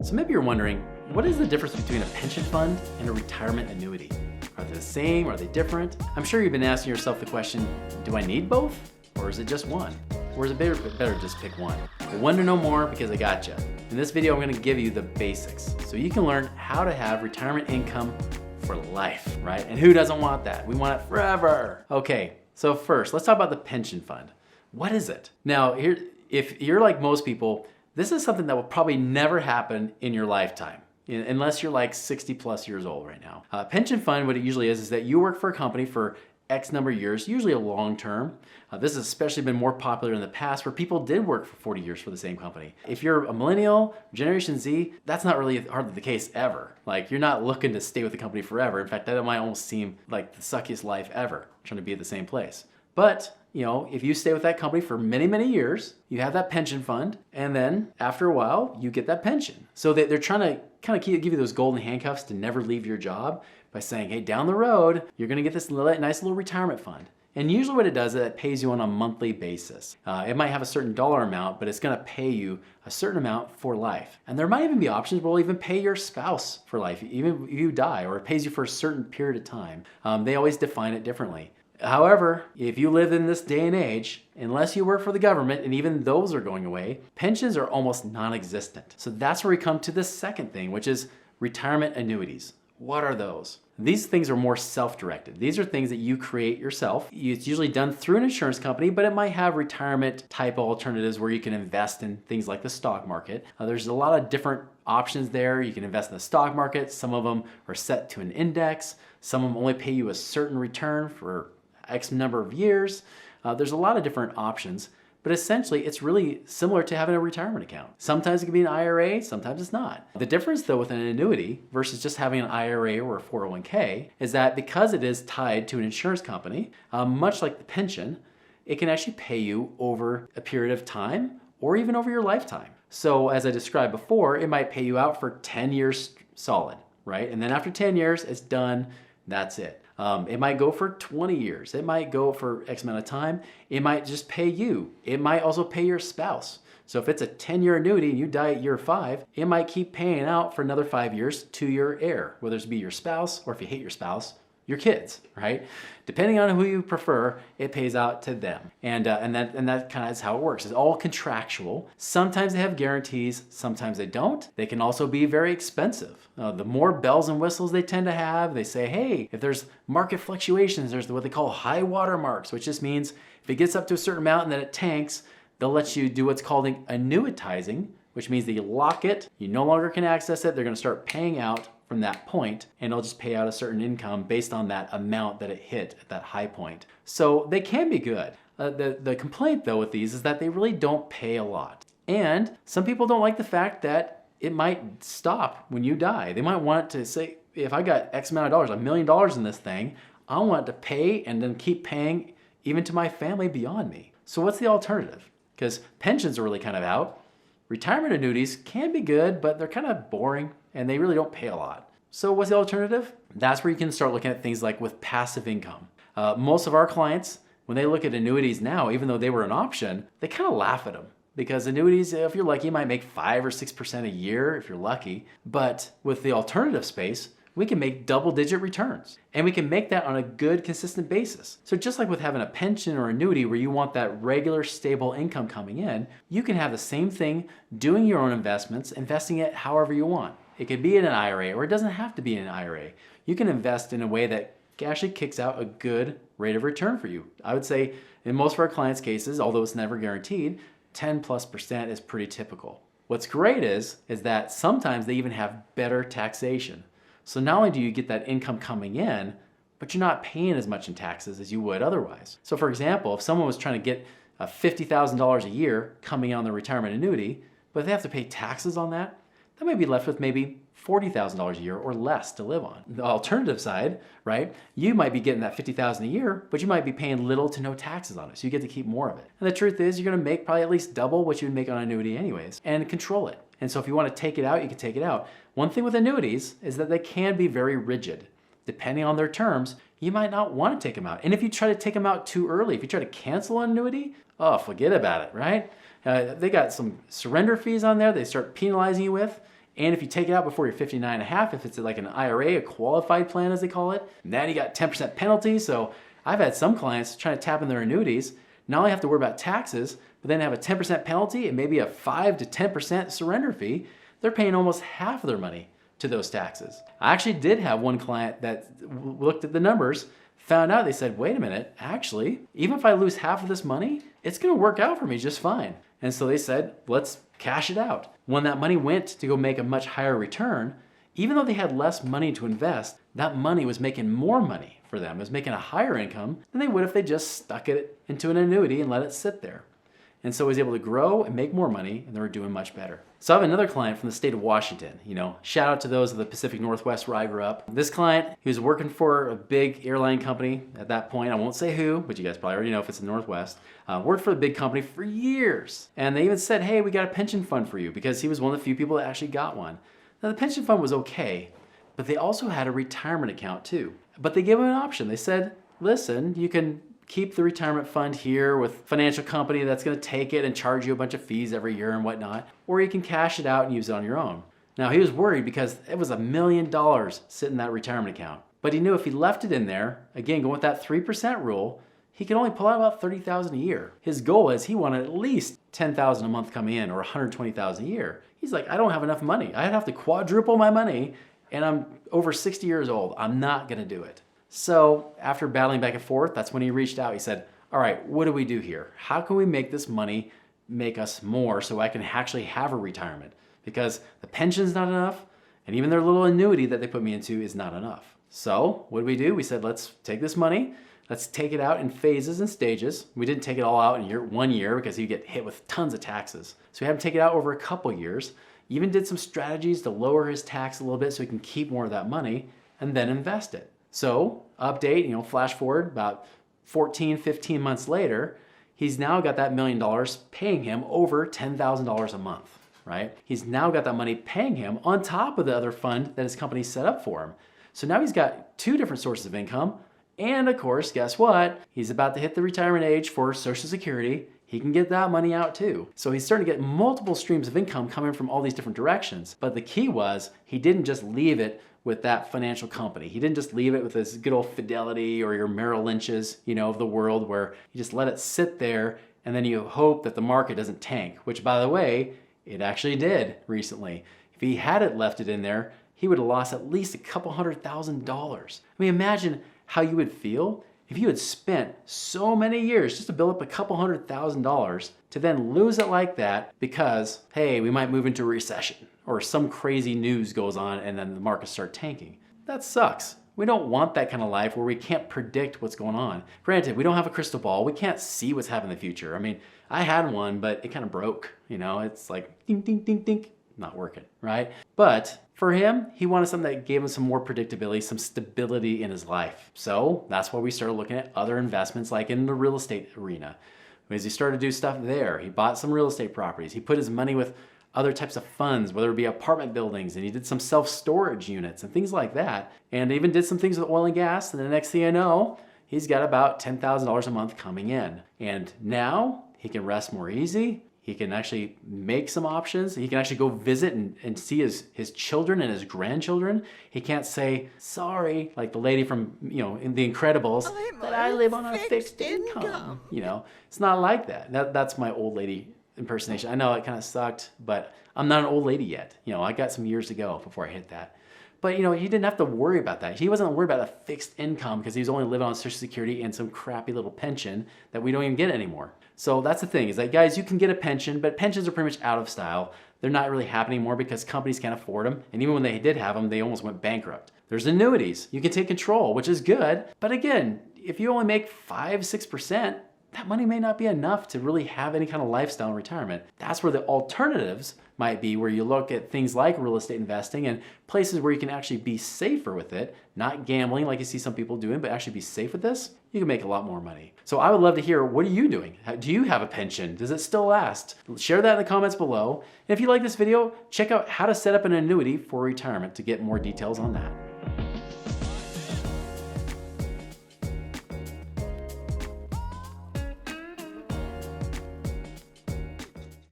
So maybe you're wondering, what is the difference between a pension fund and a retirement annuity? Are they the same? Are they different? I'm sure you've been asking yourself the question, do I need both? Or is it just one? Or is it better to just pick one? Well, want to know more because I gotcha. In this video, I'm going to give you the basics so you can learn how to have retirement income for life, right? And who doesn't want that? We want it forever. Okay, so first, let's talk about the pension fund. What is it? Now, if you're like most people, this is something that will probably never happen in your lifetime, unless you're like 60 plus years old right now. Pension fund, what it usually is that you work for a company for X number of years, usually a long term. This has especially been more popular in the past where people did work for 40 years for the same company. If you're a millennial, Generation Z, that's not really hardly the case ever. Like, you're not looking to stay with the company forever. In fact, that might almost seem like the suckiest life ever, trying to be at the same place. But if you stay with that company for many, many years, you have that pension fund, and then after a while, you get that pension. So they're trying to kind of give you those golden handcuffs to never leave your job by saying, hey, down the road, you're gonna get this nice little retirement fund. And usually what it does is it pays you on a monthly basis. It might have a certain dollar amount, but it's gonna pay you a certain amount for life. And there might even be options where we'll even pay your spouse for life, even if you die, or it pays you for a certain period of time. They always define it differently. However, if you live in this day and age, unless you work for the government, and even those are going away, pensions are almost non-existent. So that's where we come to the second thing, which is retirement annuities. What are those? These things are more self-directed. These are things that you create yourself. It's usually done through an insurance company, but it might have retirement type alternatives where you can invest in things like the stock market. There's a lot of different options there. You can invest in the stock market. Some of them are set to an index. Some of them only pay you a certain return for X number of years. There's a lot of different options, but essentially it's really similar to having a retirement account. Sometimes it can be an IRA, sometimes it's not. The difference though with an annuity versus just having an IRA or a 401k is that because it is tied to an insurance company, much like the pension, it can actually pay you over a period of time or even over your lifetime. So as I described before, it might pay you out for 10 years solid, right? And then after 10 years, it's done, that's it. It might go for 20 years. It might go for X amount of time. It might just pay you. It might also pay your spouse. So if it's a 10-year annuity and you die at year 5, it might keep paying out for another 5 years to your heir, whether it be your spouse or if you hate your spouse, your kids, right? Depending on who you prefer, it pays out to them. And that kind of is how it works. It's all contractual. Sometimes they have guarantees, sometimes they don't. They can also be very expensive. The more bells and whistles they tend to have, they say, hey, if there's market fluctuations, there's what they call high water marks, which just means if it gets up to a certain amount and then it tanks, they'll let you do what's called annuitizing, which means that you lock it, you no longer can access it, they're gonna start paying out from that point, and it'll just pay out a certain income based on that amount that it hit at that high point. So they can be good. The complaint though with these is that they really don't pay a lot. And some people don't like the fact that it might stop when you die. They might want it to say, if I got X amount of dollars, $1 million in this thing, I want it to pay and then keep paying even to my family beyond me. So what's the alternative? Because pensions are really kind of out. Retirement annuities can be good, but they're kind of boring and they really don't pay a lot. So what's the alternative? That's where you can start looking at things like with passive income. Most of our clients, when they look at annuities now, even though they were an option, they kind of laugh at them. Because annuities, if you're lucky, you might make 5 or 6% a year if you're lucky. But with the alternative space, we can make double-digit returns. And we can make that on a good, consistent basis. So just like with having a pension or annuity where you want that regular, stable income coming in, you can have the same thing doing your own investments, investing it however you want. It could be in an IRA, or it doesn't have to be in an IRA. You can invest in a way that actually kicks out a good rate of return for you. I would say in most of our clients' cases, although it's never guaranteed, 10+% is pretty typical. What's great is that sometimes they even have better taxation. So not only do you get that income coming in, but you're not paying as much in taxes as you would otherwise. So for example, if someone was trying to get $50,000 a year coming on the retirement annuity, but they have to pay taxes on that, they might be left with maybe $40,000 a year or less to live on. The alternative side, right? You might be getting that $50,000 a year, but you might be paying little to no taxes on it, so you get to keep more of it. And the truth is, you're gonna make probably at least double what you would make on an annuity anyways, and control it. And so if you wanna take it out, you can take it out. One thing with annuities is that they can be very rigid. Depending on their terms, you might not wanna take them out. And if you try to take them out too early, if you try to cancel an annuity, oh, forget about it, right? They got some surrender fees on there they start penalizing you with. And if you take it out before you're 59 and a half, if it's like an IRA, a qualified plan as they call it, then you got 10% penalty. So I've had some clients trying to tap in their annuities, not only have to worry about taxes, but then have a 10% penalty and maybe a 5 to 10% surrender fee. They're paying almost half of their money to those taxes. I actually did have one client that looked at the numbers, found out, they said, wait a minute, actually, even if I lose half of this money, it's gonna work out for me just fine. And so they said, let's cash it out. When that money went to go make a much higher return, even though they had less money to invest, that money was making more money for them. It was making a higher income than they would if they just stuck it into an annuity and let it sit there. And so he was able to grow and make more money, and they were doing much better. So I have another client from the state of Washington. Shout out to those of the Pacific Northwest where I grew up. This client, he was working for a big airline company at that point. I won't say who, but you guys probably already know if it's the Northwest. Worked for a big company for years. And they even said, hey, we got a pension fund for you, because he was one of the few people that actually got one. Now the pension fund was okay, but they also had a retirement account too. But they gave him an option. They said, listen, you can keep the retirement fund here with a financial company that's going to take it and charge you a bunch of fees every year and whatnot, or you can cash it out and use it on your own. Now he was worried because it was $1 million sitting in that retirement account. But he knew if he left it in there, again, going with that 3% rule, he could only pull out about $30,000 a year. His goal is he wanted at least $10,000 a month coming in, or $120,000 a year. He's like, I don't have enough money. I'd have to quadruple my money, and I'm over 60 years old. I'm not gonna do it. So after battling back and forth, that's when he reached out. He said, all right, what do we do here? How can we make this money make us more so I can actually have a retirement? Because the pension's not enough, and even their little annuity that they put me into is not enough. So what do? We said, let's take this money, let's take it out in phases and stages. We didn't take it all out in 1 year because you get hit with tons of taxes. So we had him take it out over a couple years, even did some strategies to lower his tax a little bit so he can keep more of that money and then invest it. So update, flash forward about 14, 15 months later, he's now got that $1 million paying him over $10,000 a month, right? He's now got that money paying him on top of the other fund that his company set up for him. So now he's got 2 different sources of income. And of course, guess what? He's about to hit the retirement age for Social Security. He can get that money out too. So he's starting to get multiple streams of income coming from all these different directions. But the key was he didn't just leave it with that financial company. He didn't just leave it with this good old Fidelity or your Merrill Lynch's, of the world, where you just let it sit there and then you hope that the market doesn't tank, which by the way, it actually did recently. If he hadn't left it in there, he would have lost at least a couple $100,000. I mean, imagine how you would feel if you had spent so many years just to build up a couple $100,000 to then lose it like that because, hey, we might move into a recession or some crazy news goes on and then the markets start tanking. That sucks. We don't want that kind of life where we can't predict what's going on. Granted, we don't have a crystal ball. We can't see what's happening in the future. I mean, I had one, but it kind of broke. It's like ding, ding, ding, ding, not working, right? But for him, he wanted something that gave him some more predictability, some stability in his life. So that's why we started looking at other investments like in the real estate arena. As he started to do stuff there, he bought some real estate properties. He put his money with other types of funds, whether it be apartment buildings, and he did some self-storage units and things like that. And even did some things with oil and gas. And the next thing I know, he's got about $10,000 a month coming in. And now he can rest more easy. He can actually make some options. He can actually go visit and see his children and his grandchildren. He can't say, sorry, like the lady from, in The Incredibles, that I live on a fixed income. It's not like that. That's my old lady impersonation. I know it kind of sucked, but I'm not an old lady yet. I got some years to go before I hit that. But he didn't have to worry about that. He wasn't worried about a fixed income because he was only living on Social Security and some crappy little pension that we don't even get anymore. So that's the thing, is that guys, you can get a pension, but pensions are pretty much out of style. They're not really happening anymore because companies can't afford them. And even when they did have them, they almost went bankrupt. There's annuities. You can take control, which is good. But again, if you only make 5, 6%, that money may not be enough to really have any kind of lifestyle in retirement. That's where the alternatives might be, where you look at things like real estate investing and places where you can actually be safer with it, not gambling like you see some people doing, but actually be safe with this. You can make a lot more money. So I would love to hear, what are you doing? Do you have a pension? Does it still last? Share that in the comments below. And if you like this video, check out how to set up an annuity for retirement to get more details on that.